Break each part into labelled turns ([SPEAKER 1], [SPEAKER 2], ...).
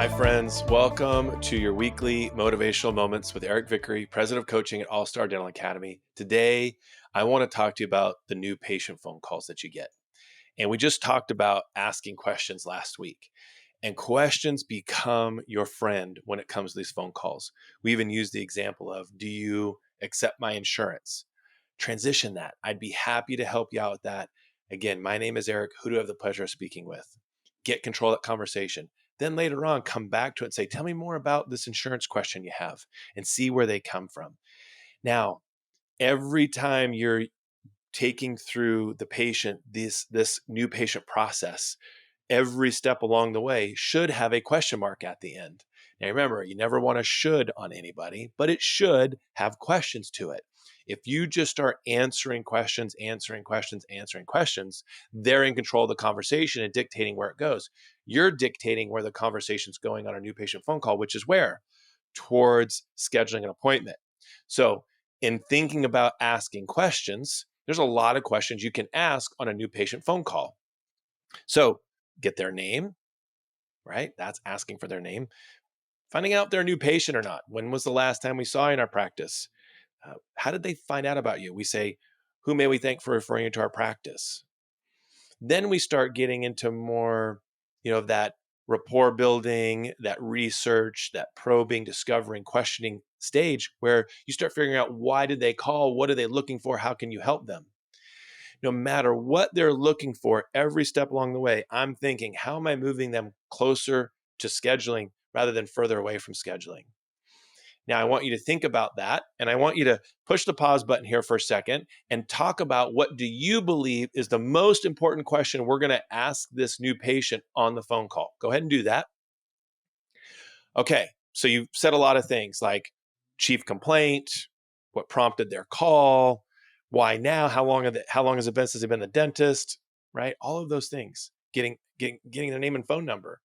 [SPEAKER 1] Hi, friends. Welcome to your weekly motivational moments with Eric Vickery, president of coaching at All-Star Dental Academy. Today, I want to talk to you about the new patient phone calls that you get. And we just talked about asking questions last week. And questions become your friend when it comes to these phone calls. We even used the example of, do you accept my insurance? Transition that. I'd be happy to help you out with that. Again, my name is Eric. Who do I have the pleasure of speaking with? Get control of that conversation. Then later on, come back to it and say, tell me more about this insurance question you have and see where they come from. Now, every time you're taking through the patient, this new patient process, every step along the way should have a question mark at the end. Now, remember, you never want to should on anybody, but it should have questions to it. If you just start answering questions, they're in control of the conversation and dictating where it goes. You're dictating where the conversation's going on a new patient phone call, which is where? Towards scheduling an appointment. So in thinking about asking questions, there's a lot of questions you can ask on a new patient phone call. So get their name, right? That's asking for their name. Finding out if they're a new patient or not. When was the last time we saw you in our practice? How did they find out about you? We say, who may we thank for referring you to our practice? Then we start getting into more, that rapport building, that research, that probing, discovering, questioning stage where you start figuring out, why did they call? What are they looking for? How can you help them? No matter what they're looking for, every step along the way, I'm thinking, how am I moving them closer to scheduling rather than further away from scheduling? Now, I want you to think about that, and I want you to push the pause button here for a second and talk about, what do you believe is the most important question we're going to ask this new patient on the phone call? Go ahead and do that. Okay, so you've said a lot of things like chief complaint, what prompted their call, why now, how long has it been since they've been the dentist, right? All of those things, getting their name and phone number.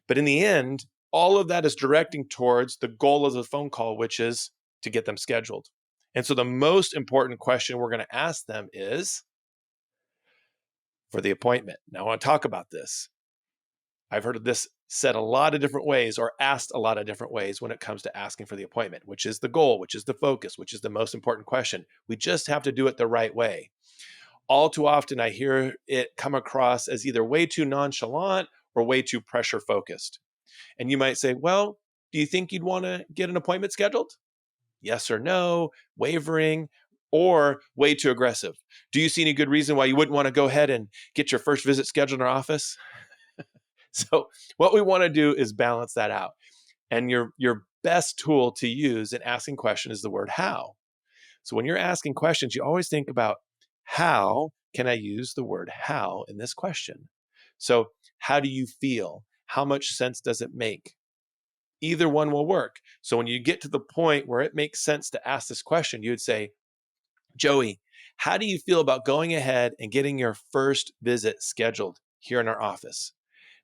[SPEAKER 1] But in the end, all of that is directing towards the goal of the phone call, which is to get them scheduled. And so the most important question we're going to ask them is for the appointment. Now, I want to talk about this. I've heard of this said a lot of different ways, or asked a lot of different ways, when it comes to asking for the appointment, which is the goal, which is the focus, which is the most important question. We just have to do it the right way. All too often, I hear it come across as either way too nonchalant or way too pressure focused. And you might say, well, do you think you'd want to get an appointment scheduled? Yes or no, wavering, or way too aggressive. Do you see any good reason why you wouldn't want to go ahead and get your first visit scheduled in our office? So what we want to do is balance that out. And your best tool to use in asking questions is the word how. So when you're asking questions, you always think about, how can I use the word how in this question? So how do you feel? How much sense does it make? Either one will work. So when you get to the point where it makes sense to ask this question, you would say, Joey, how do you feel about going ahead and getting your first visit scheduled here in our office?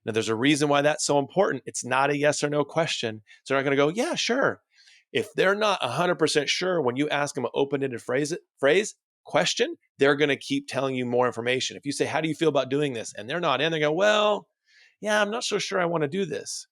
[SPEAKER 1] Now, there's a reason why that's so important. It's not a yes or no question. So they're not going to go, yeah, sure. If they're not 100% sure, when you ask them an open-ended question, they're going to keep telling you more information. If you say, how do you feel about doing this? And they're not in, they go, well, yeah, I'm not so sure I want to do this.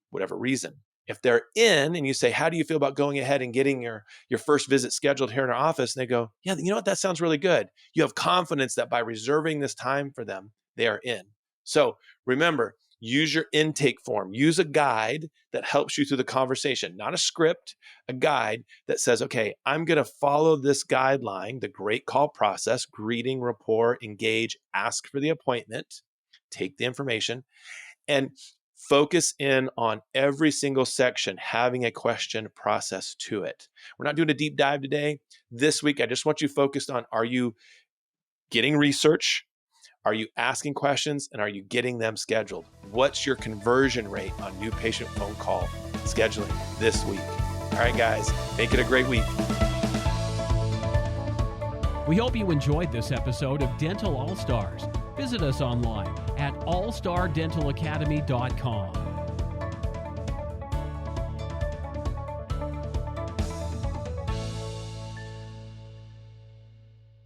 [SPEAKER 1] Whatever reason. If they're in and you say, how do you feel about going ahead and getting your first visit scheduled here in our office? And they go, yeah, you know what? That sounds really good. You have confidence that by reserving this time for them, they are in. So remember, use your intake form. Use a guide that helps you through the conversation, not a script, a guide that says, okay, I'm going to follow this guideline, the great call process: greeting, rapport, engage, ask for the appointment, take the information, and focus in on every single section, having a question process to it. We're not doing a deep dive today. This week, I just want you focused on, are you getting research? Are you asking questions? And are you getting them scheduled? What's your conversion rate on new patient phone call scheduling this week? All right, guys, make it a great week.
[SPEAKER 2] We hope you enjoyed this episode of Dental All-Stars. Visit us online at allstardentalacademy.com.